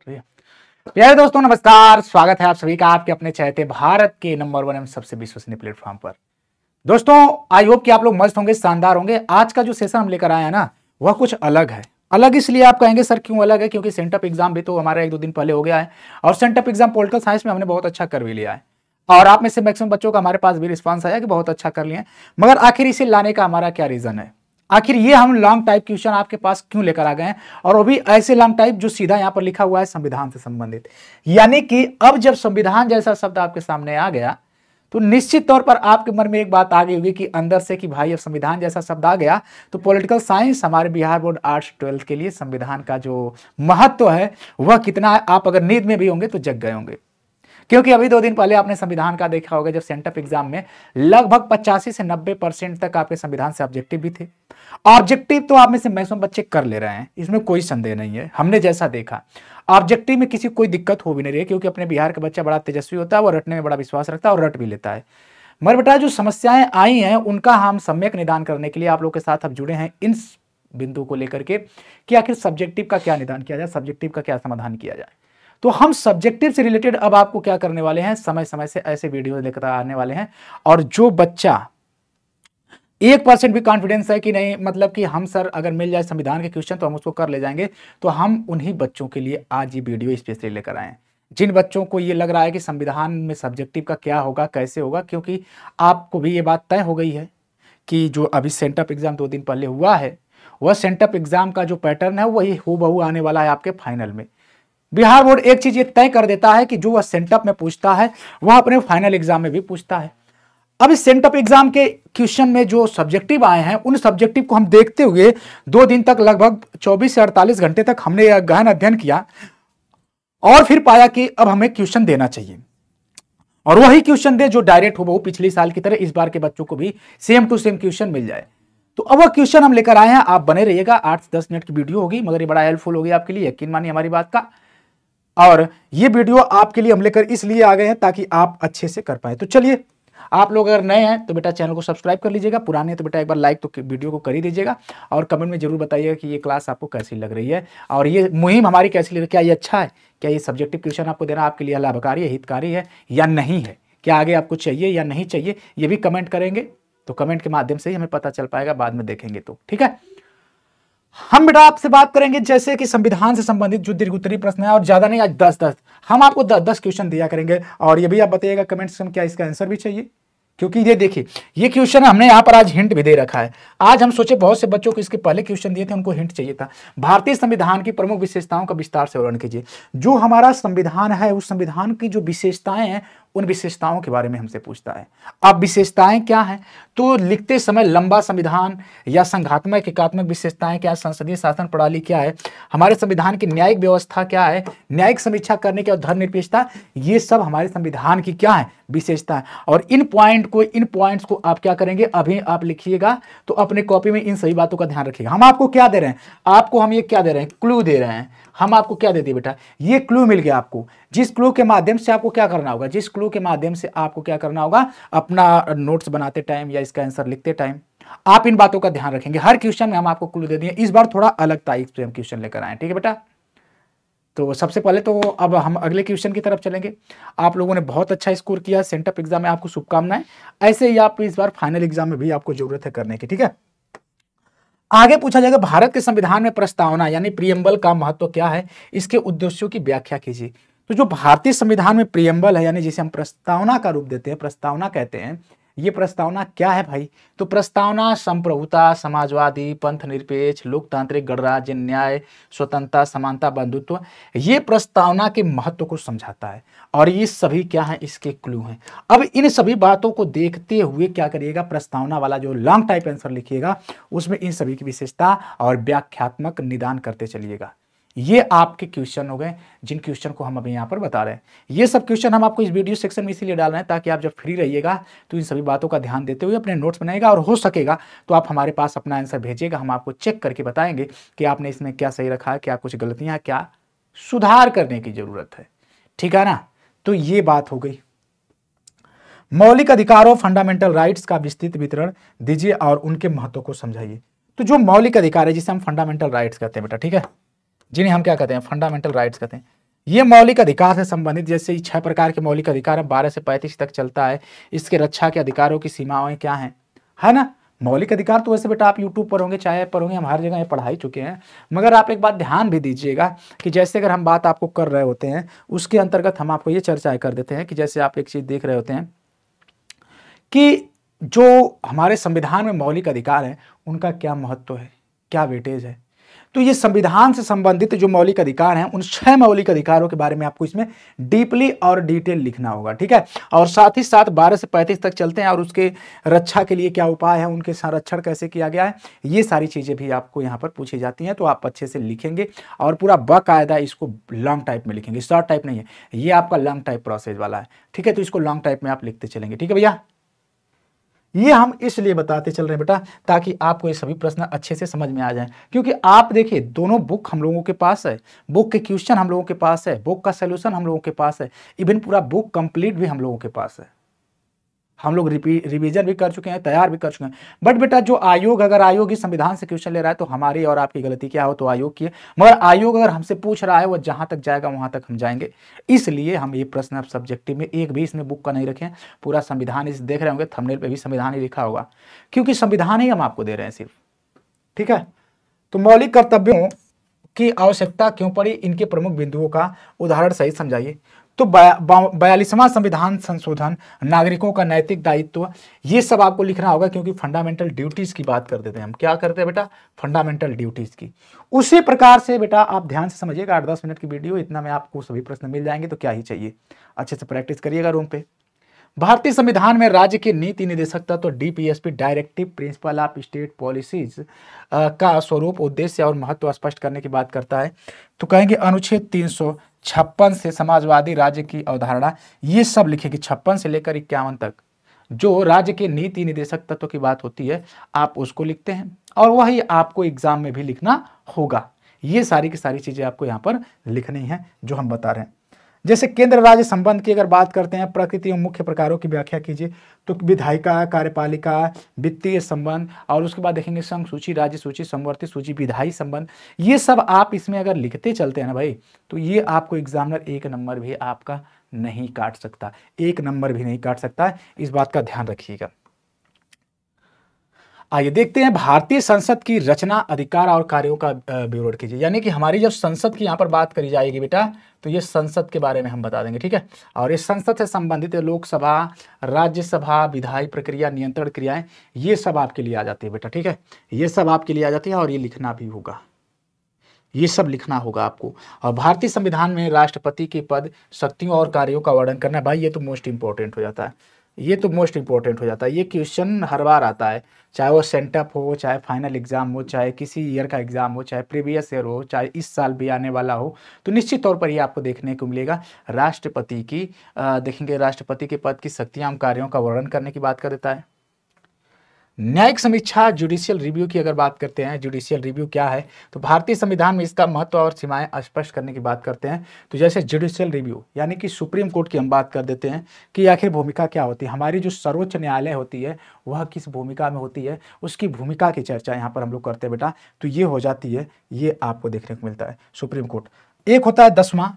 भैया। प्यारे दोस्तों नमस्कार, स्वागत है आप सभी का आपके अपने चहते भारत के नंबर 1 एवं सबसे विश्वसनीय प्लेटफॉर्म पर। दोस्तों आई होप कि आप लोग मस्त होंगे, शानदार होंगे। आज का जो सेशन हम लेकर आए हैं ना, वह कुछ अलग है। अलग इसलिए आप कहेंगे सर क्यों अलग है, क्योंकि सेंटअप एग्जाम भी तो हमारा 1-2 दिन पहले हो गया है और सेंटअप एग्जाम पॉलिटिकल साइंस में हमने बहुत अच्छा कर भी लिया है और आप में से मैक्सिमम बच्चों का हमारे पास भी रिस्पांस आया कि बहुत अच्छा कर लिए। मगर आखिर इसे लाने का हमारा क्या रीजन है, आखिर ये हम लॉन्ग टाइप क्वेश्चन आपके पास क्यों लेकर आ गए हैं, और वो भी ऐसे लॉन्ग टाइप जो सीधा यहां पर लिखा हुआ है संविधान से संबंधित। यानी कि अब जब संविधान जैसा शब्द आपके सामने आ गया तो निश्चित तौर पर आपके मन में एक बात आ गई होगी कि अंदर से कि भाई अब संविधान जैसा शब्द आ गया तो पॉलिटिकल साइंस हमारे बिहार बोर्ड आर्ट्स 12th के लिए संविधान का जो महत्व है वह कितना है, आप अगर नींद में भी होंगे तो जग गए होंगे। क्योंकि अभी 2 दिन पहले आपने संविधान का देखा होगा, जब सेंटअप एग्जाम में लगभग 85 से 90% तक आपके संविधान से ऑब्जेक्टिव भी थे। ऑब्जेक्टिव तो आप में से मैक्सिमम बच्चे कर ले रहे हैं, इसमें कोई संदेह नहीं है। हमने जैसा देखा ऑब्जेक्टिव में किसी कोई दिक्कत हो भी नहीं रही, क्योंकि अपने बिहार का बच्चा बड़ा तेजस्वी होता है, वो रटने में बड़ा विश्वास रखता है और रट भी लेता है। मगर बेटा जो समस्याएं आई हैं उनका हम सम्यक निदान करने के लिए आप लोग के साथ अब जुड़े हैं इन बिंदु को लेकर के कि आखिर सब्जेक्टिव का क्या निदान किया जाए, सब्जेक्टिव का क्या समाधान किया जाए। तो हम सब्जेक्टिव से रिलेटेड अब आपको क्या करने वाले हैं, समय समय से ऐसे वीडियो लेकर आने वाले हैं। और जो बच्चा 1% भी कॉन्फिडेंस है कि नहीं, मतलब कि हम सर अगर मिल जाए संविधान के क्वेश्चन तो हम उसको कर ले जाएंगे, तो हम उन्हीं बच्चों के लिए आज ये वीडियो स्पेशली लेकर आए हैं। जिन बच्चों को ये लग रहा है कि संविधान में सब्जेक्टिव का क्या होगा, कैसे होगा, क्योंकि आपको भी ये बात तय हो गई है कि जो अभी सेंटअप एग्जाम 2 दिन पहले हुआ है वह सेंटअप एग्जाम का जो पैटर्न है वही हूबहू आने वाला है आपके फाइनल में। बिहार बोर्ड एक चीज ये तय कर देता है कि जो वह सेंटअप में पूछता है वह अपने फाइनल एग्जाम में भी पूछता है। अब इस सेंटअप एग्जाम के क्वेश्चन में जो सब्जेक्टिव आए हैं उन सब्जेक्टिव को हम देखते हुए 2 दिन तक लगभग 24 से 48 घंटे तक हमने यह गहन अध्ययन किया और फिर पाया कि अब हमें क्वेश्चन देना चाहिए और वही क्वेश्चन दे जो डायरेक्ट हो वो पिछले साल की तरह इस बार के बच्चों को भी सेम टू सेम क्वेश्चन मिल जाए। तो अब वह क्वेश्चन हम लेकर आए हैं, आप बने रहिएगा। 8 से 10 मिनट की वीडियो होगी मगर ये बड़ा हेल्पफुल होगी आपके लिए, यकीन मानिए हमारी बात का। और ये वीडियो आपके लिए हम लेकर इसलिए आ गए हैं ताकि आप अच्छे से कर पाए। तो चलिए, आप लोग अगर नए हैं तो बेटा चैनल को सब्सक्राइब कर लीजिएगा, पुराने तो बेटा एक बार लाइक तो वीडियो को कर ही दीजिएगा और कमेंट में जरूर बताइएगा कि ये क्लास आपको कैसी लग रही है और ये मुहिम हमारी कैसी लग रही है। क्या ये अच्छा है, क्या ये सब्जेक्टिव क्वेश्चन आपको देना आपके लिए लाभकारी है, हितकारी है या नहीं है, क्या आगे आपको चाहिए या नहीं चाहिए, ये भी कमेंट करेंगे। तो कमेंट के माध्यम से ही हमें पता चल पाएगा, बाद में देखेंगे तो ठीक है। हम बेटा आपसे बात करेंगे जैसे कि संविधान से संबंधित जो दीर्घ उत्तरीय प्रश्न है, और ज्यादा नहीं, आज 10 हम आपको 10 क्वेश्चन दिया करेंगे और ये भी आप बताइएगा कमेंट्स में क्या इसका आंसर भी चाहिए। क्योंकि ये देखिए ये क्वेश्चन हमने यहाँ पर आज हिंट भी दे रखा है। आज हम सोचे बहुत से बच्चों को इसके पहले क्वेश्चन दिए थे उनको हिंट चाहिए था। भारतीय संविधान की प्रमुख विशेषताओं का विस्तार से वर्णन कीजिए। जो हमारा संविधान है उस संविधान की जो विशेषताएं हैं उन विशेषताओं के बारे में हमसे पूछता है। अब विशेषताएं क्या हैं, तो लिखते समय लंबा संविधान या संघात्मक एकात्मक विशेषताएं क्या है, संसदीय शासन प्रणाली क्या है, हमारे संविधान की न्यायिक व्यवस्था क्या है, न्यायिक समीक्षा करने की और धर्मनिरपेक्षता, ये सब हमारे संविधान की क्या है विशेषता है। और इन पॉइंट्स को आप क्या करेंगे, अभी आप लिखिएगा तो अपने कॉपी में इन सभी बातों का ध्यान रखिएगा। हम आपको क्या दे रहे हैं, आपको हम ये क्या दे रहे हैं, क्लू दे रहे हैं। हम आपको क्या दे दिए बेटा, ये क्लू मिल गया आपको, जिस क्लू के माध्यम से आपको क्या करना होगा, जिस क्लू के माध्यम से आपको क्या करना होगा, अपना नोट्स बनाते टाइम या इसका आंसर लिखते टाइम आप इन बातों का ध्यान रखेंगे। हर क्वेश्चन में हम आपको क्लू दे दिए, इस बार थोड़ा अलग टाइप से हम क्वेश्चन लेकर आए, ठीक है बेटा। तो सबसे पहले तो अब हम अगले क्वेश्चन की तरफ चलेंगे। आप लोगों ने बहुत अच्छा स्कोर किया सेंटअप एग्जाम में, आपको शुभकामनाएं। ऐसे ही आप इस बार फाइनल एग्जाम में भी आपको जरूरत है करने की, ठीक है। आगे पूछा जाएगा भारत के संविधान में प्रस्तावना यानी प्रियम्बल का महत्व क्या है, इसके उद्देश्यों की व्याख्या कीजिए। तो जो भारतीय संविधान में प्रियम्बल है यानी जिसे हम प्रस्तावना का रूप देते हैं, प्रस्तावना कहते हैं, ये प्रस्तावना क्या है भाई, तो प्रस्तावना संप्रभुता, समाजवादी, पंथ निरपेक्ष, लोकतांत्रिक गणराज्य, न्याय, स्वतंत्रता, समानता, बंधुत्व, ये प्रस्तावना के महत्व को समझाता है। और ये सभी क्या है, इसके क्लू हैं। अब इन सभी बातों को देखते हुए क्या करिएगा, प्रस्तावना वाला जो लॉन्ग टाइप आंसर लिखिएगा उसमें इन सभी की विशेषता और व्याख्यात्मक निदान करते चलिएगा। ये आपके क्वेश्चन हो गए जिन क्वेश्चन को हम अभी यहाँ पर बता रहे हैं। ये सब क्वेश्चन हम आपको इस वीडियो सेक्शन में इसीलिए डाल रहे हैं ताकि आप जब फ्री रहिएगा तो इन सभी बातों का ध्यान देते हुए अपने नोट्स बनाएगा और हो सकेगा तो आप हमारे पास अपना आंसर भेजिएगा, हम आपको चेक करके बताएंगे कि आपने इसमें क्या सही रखा है, क्या कुछ गलतियां, क्या सुधार करने की जरूरत है, ठीक है ना। तो ये बात हो गई। मौलिक अधिकारों फंडामेंटल राइट्स का विस्तृत वितरण दीजिए और उनके महत्व को समझाइए। तो जो मौलिक अधिकार है जिसे हम फंडामेंटल राइट्स कहते हैं बेटा, ठीक है, जिन्हें हम क्या कहते हैं, फंडामेंटल राइट्स कहते हैं, ये मौलिक अधिकार से संबंधित जैसे 6 प्रकार के मौलिक अधिकार 12 से 35 तक चलता है। इसके रक्षा के अधिकारों की सीमाएं क्या हैं, है ना। मौलिक अधिकार तो वैसे बेटा आप यूट्यूब पर होंगे, चाहे पर होंगे, हम हर जगह ये पढ़ा ही चुके हैं। मगर आप एक बात ध्यान भी दीजिएगा कि जैसे अगर हम बात आपको कर रहे होते हैं उसके अंतर्गत हम आपको ये चर्चाएं कर देते हैं कि जैसे आप एक चीज देख रहे होते हैं कि जो हमारे संविधान में मौलिक अधिकार हैं उनका क्या महत्व है, क्या वेटेज है। तो ये संविधान से संबंधित जो मौलिक अधिकार हैं उन 6 मौलिक अधिकारों के बारे में आपको इसमें डीपली और डिटेल लिखना होगा, ठीक है। और साथ ही साथ 12 से 35 तक चलते हैं और उसके रक्षा के लिए क्या उपाय है, उनके संरक्षण कैसे किया गया है, ये सारी चीजें भी आपको यहाँ पर पूछी जाती हैं। तो आप अच्छे से लिखेंगे और पूरा बाकायदा इसको लॉन्ग टाइप में लिखेंगे, शॉर्ट टाइप नहीं है, ये आपका लॉन्ग टाइप प्रोसेस वाला है, ठीक है। तो इसको लॉन्ग टाइप में आप लिखते चलेंगे, ठीक है भैया। ये हम इसलिए बताते चल रहे हैं बेटा ताकि आपको ये सभी प्रश्न अच्छे से समझ में आ जाएं, क्योंकि आप देखिए दोनों बुक हम लोगों के पास है, बुक के क्वेश्चन हम लोगों के पास है, बुक का सलूशन हम लोगों के पास है, इवन पूरा बुक कंप्लीट भी हम लोगों के पास है। हम लोग रिवीजन भी कर चुके हैं, तैयार भी कर चुके हैं। बट बेटा जो आयोग, अगर आयोग ही संविधान से क्वेश्चन ले रहा है तो हमारी और आपकी गलती क्या हो, तो आयोग की है। मगर आयोग अगर हमसे पूछ रहा है वो जहां तक जाएगा वहां तक हम जाएंगे, इसलिए हम ये प्रश्न अब सब्जेक्टिव में एक भी इसमें बुक का नहीं रखें, पूरा संविधान इस देख रहे होंगे थंबनेल पे भी संविधान ही लिखा होगा, क्योंकि संविधान ही हम आपको दे रहे हैं सिर्फ, ठीक है। तो मौलिक कर्तव्यों की आवश्यकता क्यों पड़ी, इनके प्रमुख बिंदुओं का उदाहरण सहित समझाइए। तो 42वां संविधान संशोधन, नागरिकों का नैतिक दायित्व, ये सब आपको लिखना होगा, क्योंकि फंडामेंटल ड्यूटीज की बात कर देते हैं हम। क्या करते हैं बेटा, फंडामेंटल ड्यूटीज की। उसी प्रकार से बेटा आप ध्यान से समझिएगा, 8-10 मिनट की वीडियो, इतना में आपको सभी प्रश्न मिल जाएंगे, तो क्या ही चाहिए, अच्छे से प्रैक्टिस करिएगा रूम पे। भारतीय संविधान में राज्य के नीति निदेशक तत्व DPSP, directive principle of state policies का स्वरूप, उद्देश्य और महत्व स्पष्ट करने की बात करता है। तो कहेंगे अनुच्छेद 356 से समाजवादी राज्य की अवधारणा, ये सब लिखेगी 56 से लेकर 51 तक जो राज्य के नीति निदेशक तत्व की बात होती है आप उसको लिखते हैं, और वही आपको एग्जाम में भी लिखना होगा। ये सारी की सारी चीजें आपको यहाँ पर लिखनी है जो हम बता रहे हैं। जैसे केंद्र राज्य संबंध की अगर बात करते हैं, प्रकृति एवं मुख्य प्रकारों की व्याख्या कीजिए। तो विधायिका, कार्यपालिका, वित्तीय संबंध, और उसके बाद देखेंगे संघ सूची, राज्य सूची, समवर्ती सूची, विधायी संबंध, ये सब आप इसमें अगर लिखते चलते हैं ना भाई, तो ये आपको एग्जामिनर 1 नंबर भी आपका नहीं काट सकता, 1 नंबर भी नहीं काट सकता, इस बात का ध्यान रखिएगा। आइए देखते हैं भारतीय संसद की रचना, अधिकार और कार्यों का विवरण कीजिए। यानी कि हमारी जब संसद की यहाँ पर बात करी जाएगी बेटा, तो ये संसद के बारे में हम बता देंगे, ठीक है। और इस संसद से संबंधित लोकसभा, राज्यसभा, विधायी प्रक्रिया, नियंत्रण क्रियाएं, ये सब आपके लिए आ जाती है बेटा, ठीक है। ये सब आपके लिए आ जाती है और ये लिखना भी होगा, ये सब लिखना होगा आपको। और भारतीय संविधान में राष्ट्रपति के पद, शक्तियों और कार्यों का वर्णन करना है भाई, ये तो मोस्ट इंपॉर्टेंट हो जाता है, ये तो मोस्ट इंपॉर्टेंट हो जाता है। ये क्वेश्चन हर बार आता है, चाहे वो सेंटअप हो, चाहे फाइनल एग्जाम हो, चाहे किसी ईयर का एग्जाम हो, चाहे प्रीवियस ईयर हो, चाहे इस साल भी आने वाला हो, तो निश्चित तौर पर ये आपको देखने को मिलेगा। राष्ट्रपति की देखेंगे, राष्ट्रपति के पद की शक्तियां, कार्यों का वर्णन करने की बात कर देता है। न्यायिक समीक्षा, जुडिशियल रिव्यू की अगर बात करते हैं, जुडिशियल रिव्यू क्या है, तो भारतीय संविधान में इसका महत्व और सीमाएं स्पष्ट करने की बात करते हैं। तो जैसे जुडिशियल रिव्यू यानी कि सुप्रीम कोर्ट की हम बात कर देते हैं कि आखिर भूमिका क्या होती है, हमारी जो सर्वोच्च न्यायालय होती है वह किस भूमिका में होती है, उसकी भूमिका की चर्चा यहाँ पर हम लोग करते हैं बेटा। तो ये हो जाती है, ये आपको देखने को मिलता है सुप्रीम कोर्ट। एक होता है 10वां,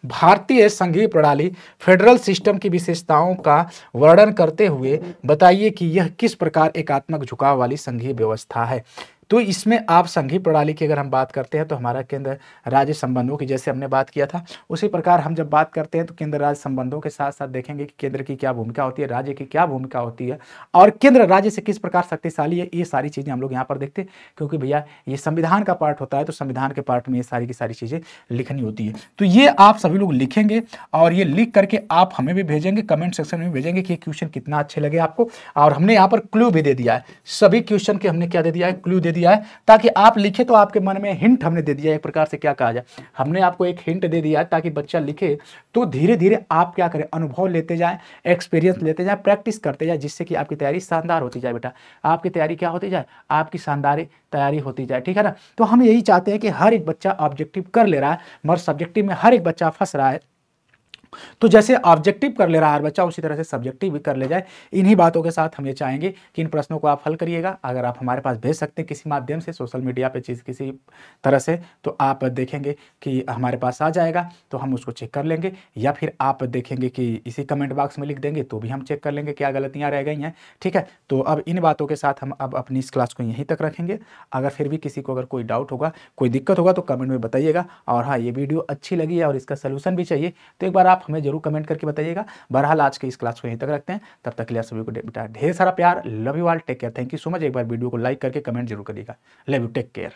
भारतीय संघीय प्रणाली, फेडरल सिस्टम की विशेषताओं का वर्णन करते हुए बताइए कि यह किस प्रकार एकात्मक झुकाव वाली संघीय व्यवस्था है। तो इसमें आप संघीय प्रणाली की अगर हम बात करते हैं तो हमारा केंद्र राज्य संबंधों की जैसे हमने बात किया था, उसी प्रकार हम जब बात करते हैं तो केंद्र राज्य संबंधों के साथ साथ देखेंगे कि केंद्र की क्या भूमिका होती है, राज्य की क्या भूमिका होती है, और केंद्र राज्य से किस प्रकार शक्तिशाली है। ये सारी चीज़ें हम लोग यहाँ पर देखते हैं, क्योंकि भैया ये संविधान का पार्ट होता है, तो संविधान के पार्ट में ये सारी की सारी चीज़ें लिखनी होती है। तो ये आप सभी लोग लिखेंगे और ये लिख करके आप हमें भी भेजेंगे, कमेंट सेक्शन में भेजेंगे कि क्वेश्चन कितना अच्छे लगे आपको। और हमने यहाँ पर क्लू भी दे दिया है, सभी क्वेश्चन के हमने क्या दे दिया है, क्लू दे दिया है, ताकि आप लिखे तो आपके मन में हिंट हमने दे दिया, एक प्रकार से क्या कहा जाए, हमने आपको एक हिंट दे दिया ताकि बच्चा लिखे तो धीरे धीरे आप क्या करें, अनुभव लेते जाएं, एक्सपीरियंस लेते जाएं, प्रैक्टिस करते जाएं, जिससे कि आपकी तैयारी शानदार होती जाए बेटा। आपकी तैयारी क्या होती जाए, आपकी शानदार तैयारी होती जाए, ठीक है ना। तो हम यही चाहते हैं कि हर एक बच्चा ऑब्जेक्टिव कर ले रहा है, मगर सब्जेक्टिव में हर एक बच्चा फंस रहा है, तो जैसे ऑब्जेक्टिव कर ले रहा है हर बच्चा, उसी तरह से सब्जेक्टिव भी कर ले जाए। इन्हीं बातों के साथ हम ये चाहेंगे कि इन प्रश्नों को आप हल करिएगा। अगर आप हमारे पास भेज सकते हैं किसी माध्यम से, सोशल मीडिया पे चीज़ किसी तरह से, तो आप देखेंगे कि हमारे पास आ जाएगा, तो हम उसको चेक कर लेंगे। या फिर आप देखेंगे कि इसी कमेंट बॉक्स में लिख देंगे तो भी हम चेक कर लेंगे क्या गलतियाँ रह गई हैं। ठीक है, तो अब इन बातों के साथ हम अब अपनी इस क्लास को यहीं तक रखेंगे। अगर फिर भी किसी को अगर कोई डाउट होगा, कोई दिक्कत होगा, तो कमेंट में बताइएगा। और हाँ, ये वीडियो अच्छी लगी है और इसका सलूशन भी चाहिए तो एक बार आप हमें जरूर कमेंट करके बताइएगा। बहरहाल आज के इस क्लास को यहीं तक रखते हैं, तब तक के लिए आप सभी को बेटा ढेर सारा प्यार। Love you all, take care, thank you so much. एक बार वीडियो को लाइक करके कमेंट जरूर करिएगा। Love you, take care.